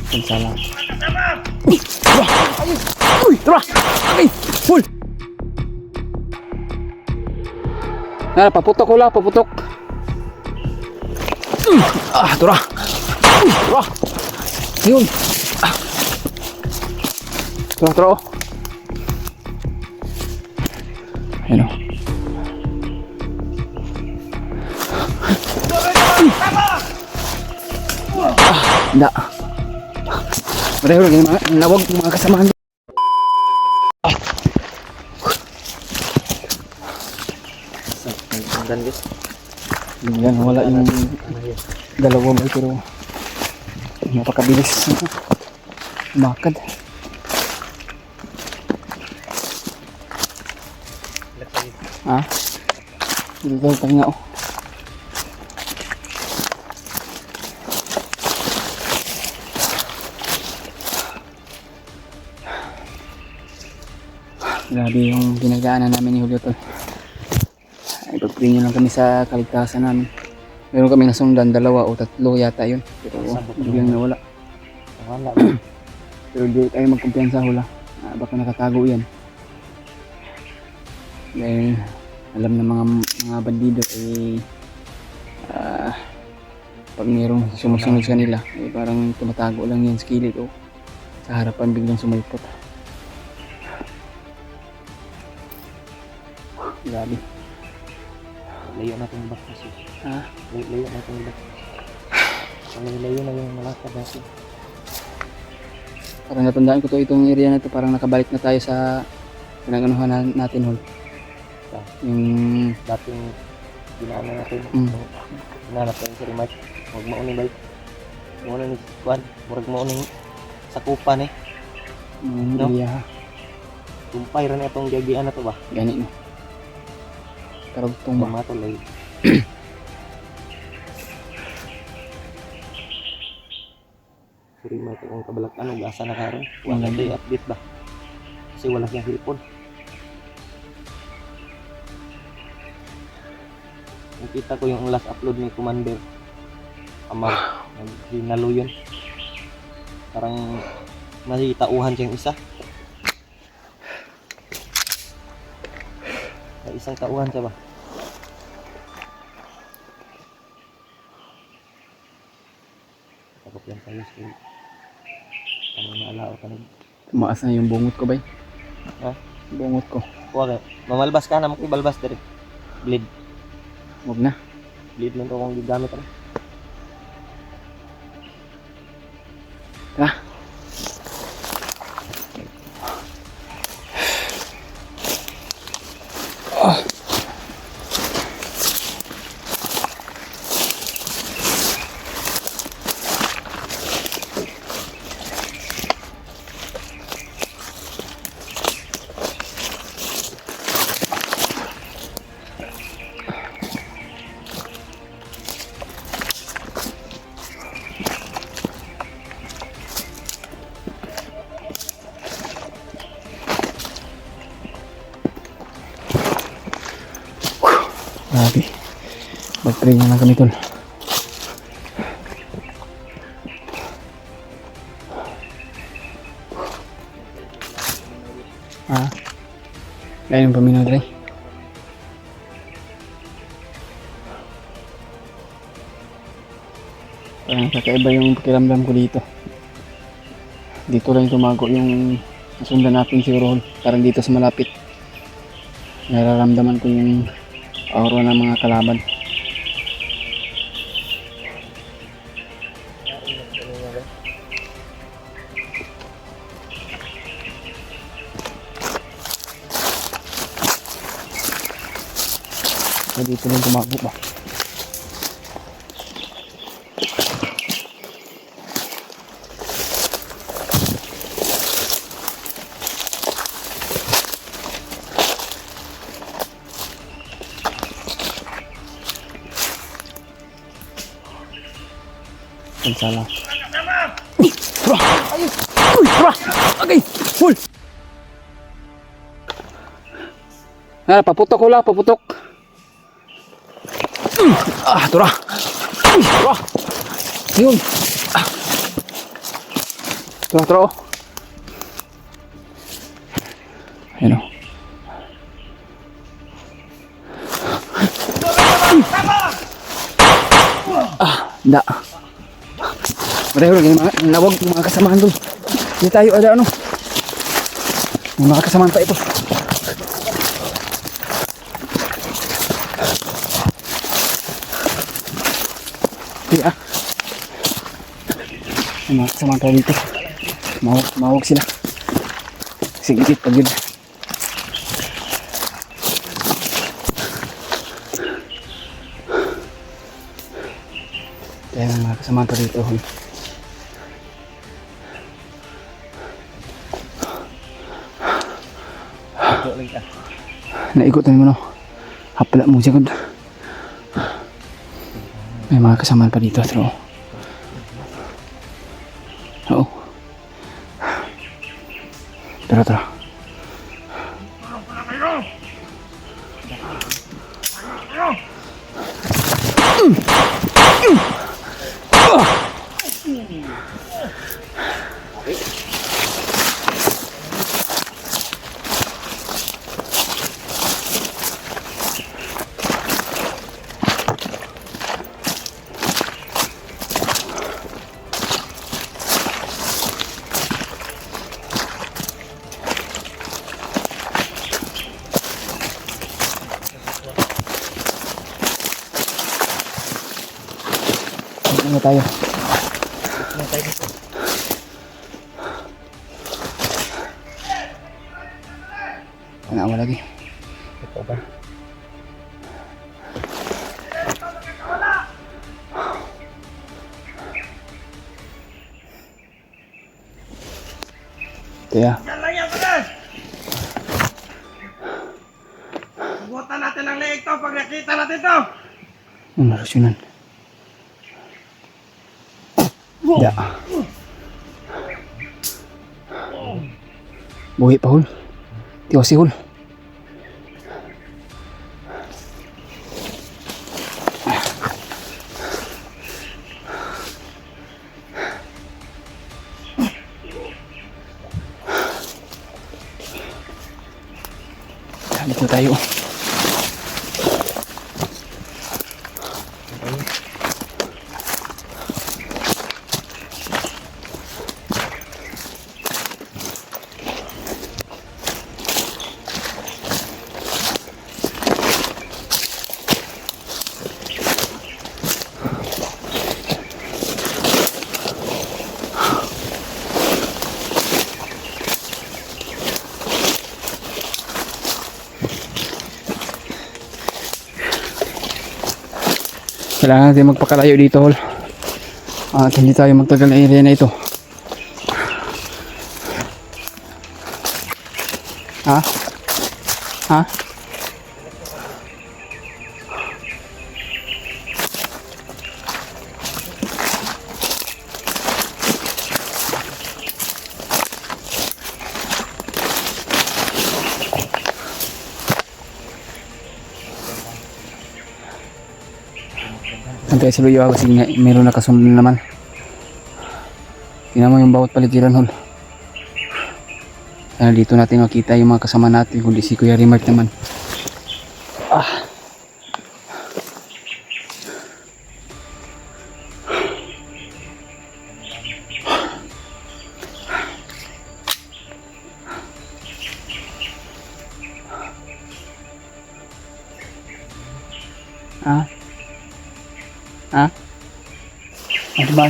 Salah. Uy, tara. Okay, full. Paputok ko lang, paputok. Tara. Tara. Yun. Tara, tara. Ayan o. Hindi. Pareho lang yung mga nawag yung mga kasamahan. Yan, wala yung dalawa ba pero napakabilis makad. Dito tayo nga oh. Grabe yung ginagaanan namin ni Julio tol. Ipag-pray nyo lang kami sa kaligtasan namin. Meron kami nasundan, 2 o 3 yata yun. Pero biglang nawala. Pero di tayo magkumpiyansa hula. Baka nakatago yan. Dahil alam ng mga bandido pag mayroong sumusunod sa kanila parang tumatago lang yan sa kilid o sa harapan biglang sumulpot. Grabe. Layo natin yung bak kasi. Layo natin yung bak. Layo na yung malakad natin. Parang natandaan ko to itong area na to. Parang nakabalik na tayo sa pinag-anuhan natin hol. Yung dating ginaan natin. Ginaan natin si Remark. Huwag mauning balik. Muna ni Juan. Huwag mauning sakupan eh. No? Area. Tumpay rin itong gagian na to ba? Gani no. Karugtong ba? Matulay. Sorry mo itong kabalakan o gasa na karon. Wala tayo update ba? Kasi wala siyang cellphone. Nakita ko yung last upload ni Commander Amar. Hinalo yun. Parang nasitauhan siyang isa. Isang tauhan siya ba? Takot yan tayo sa ano naalao ka nag Tumaas na yung bungot ko bay. Bungot ko. Huwag mamalbas ka na makibalbas dari. Bleed. Huwag na. Bleed lang ito kung gigamit rin. Grabe. Mag-pray na lang kami tol. Lain yung paminaw dre. Parang kakaiba yung pakiramdam ko dito. Dito lang tumago yung nasundan natin si Rohol. Parang dito sa malapit. Nararamdaman ko yung aura ng mga kalaban. Dito lang tumago ba? Salah. Uy, tara. Ayos. Uy, tara. Okay, full. Paputok ko lang, paputok. Tara. Uy, tara. Yun. Tro. Ayan o. Hindi. Pareho lang yung mga nawag yung mga kasamahan doon. Hindi tayo ada ano. Yung mga kasamahan pa ito. Kaya yung mga kasamahan pa dito. Mawag sila. Sigit pag yun. Kaya mga kasamahan pa dito. Naikot na naman o. Hapala mo siya. May mga kasamahan pa dito. Pero oo. Tara. Ano tayo? Wala lagi. Ito ba? Kaya. Yan lang yan, Kudas! Subutan natin ang leeg to pag nakita natin to! Ang narasyonan. Ya. Buhi pa hul. Tiwasi hul. Dito tayo. Kailangan natin magpakalayo dito, hol. At hindi tayo magtagal na area na ito. Ha? Antay sa luyo kasi meron na kasunod naman. Tingnan mo yung bawat paligiran, hol. Kaya dito natin makita yung mga kasama natin, kundi si Kuya Remark naman. Ano ba?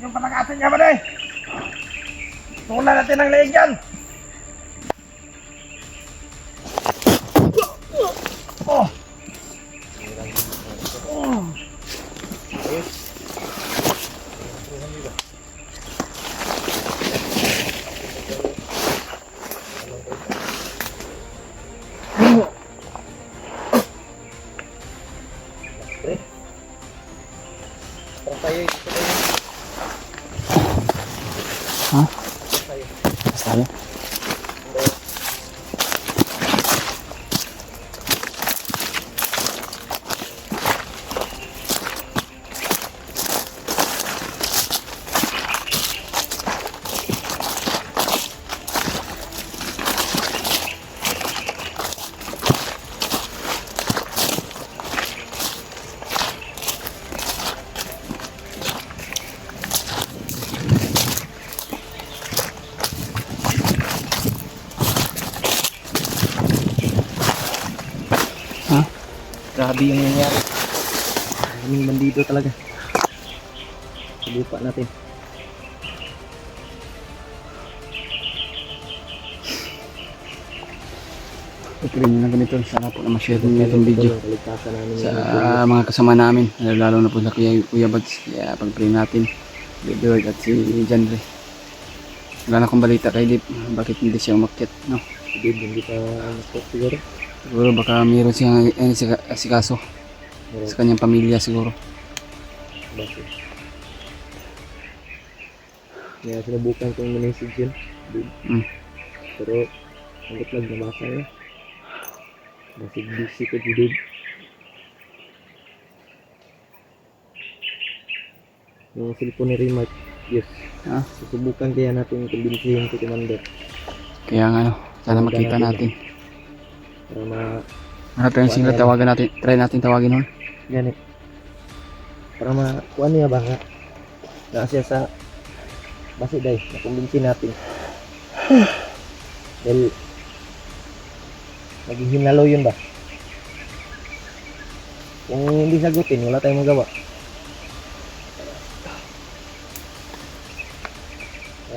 Yung patakasin niya ba na eh? Tulan natin ang leeg yan! Oh! Oh! Taas tayo. Ha? Grabe yung nangyari. Maraming bandido talaga. Sa lupa natin. Pag-pray nyo na ganito. Sana po na ma-share nyo itong video Kaligtasan namin sa yung mga kasama namin, lalo na po sa Kuya Bags. Kaya pag-pray natin, Baby Ward at si Janre. Wala na akong balita kay Dip, bakit hindi siya umakyat, no? Dib, hindi pa nakot siguro. Siguro baka mayroon siyang asikaso sa kanyang pamilya siguro. Bakit? Kaya sinubukan kong message yun. Dib. Pero, hanggat lang nabasa niya. Masig busy ko dib. Yung cellphone ni Remark, yes. Ha? Susubukan kaya natin kumbinsihin si Commander. Kaya nga no, sana makita natin. Para Hanap tayo sila, tawagan natin, try natin tawagin nun. yan eh. Para makuha niya ba nga na siya sa base day, nakumbinsi natin. Dahil naghihinalo yun ba? Kung hindi sagutin, wala tayong magawa.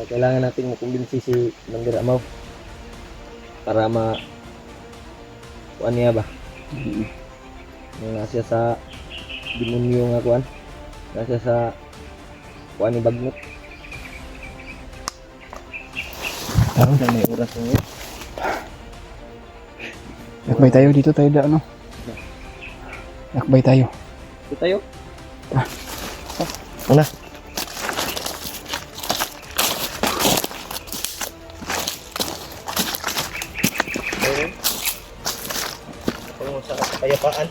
Kailangan natin makumbinsi si Commander Amaw para kuha niya ba? Nasa sa demonyo nga kuan, nasa sa kuan ni Bagnot. Taro na may oras mo. Lakbay tayo dito tayo da ano. Lakbay tayo. Ito tayo. Ano? Ito sa kapayapaan.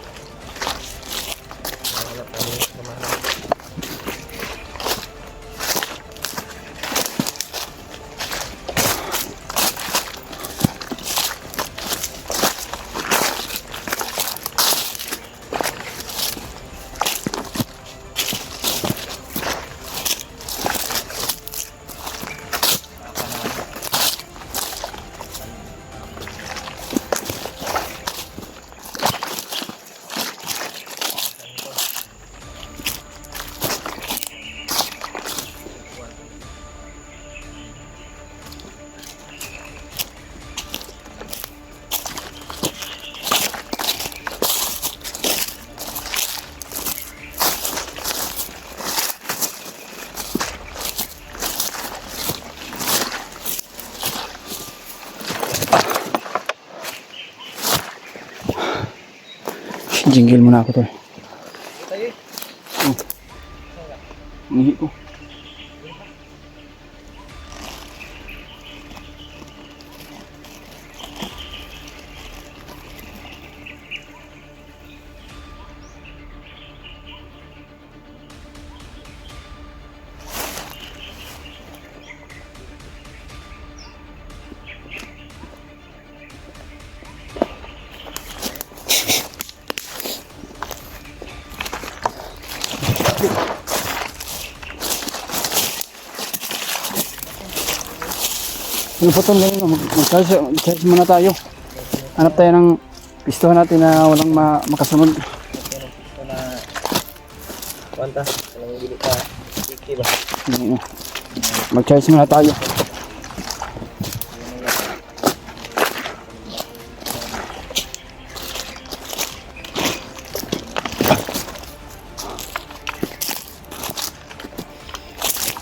Jingle muna ako tol. Tayo. Umihi ko. Yung putol ganyan, mag-charge muna tayo. Hanap tayo ng pistohan natin na walang makasunod. Ito na kuwanta. Anong bili ka? Iki ba? Mag-charge muna tayo.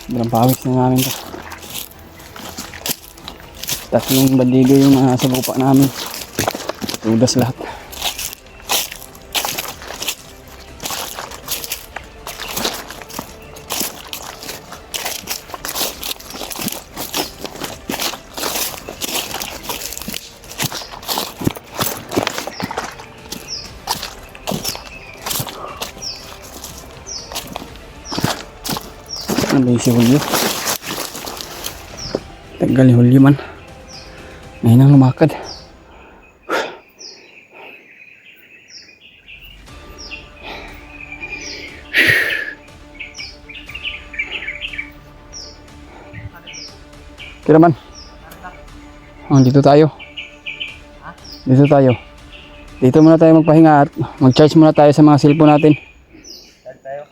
Sobrang pawis na namin to. Tapos yung bandido yung nasa lupa namin. Tudas lahat. Doon si Julio. Tagal ni Julio man. Ngayon ang lumakad. Kira man. Oh, dito tayo. Dito tayo. Dito muna tayo magpahinga at mag-charge muna tayo sa mga cellphone natin. Saan tayo?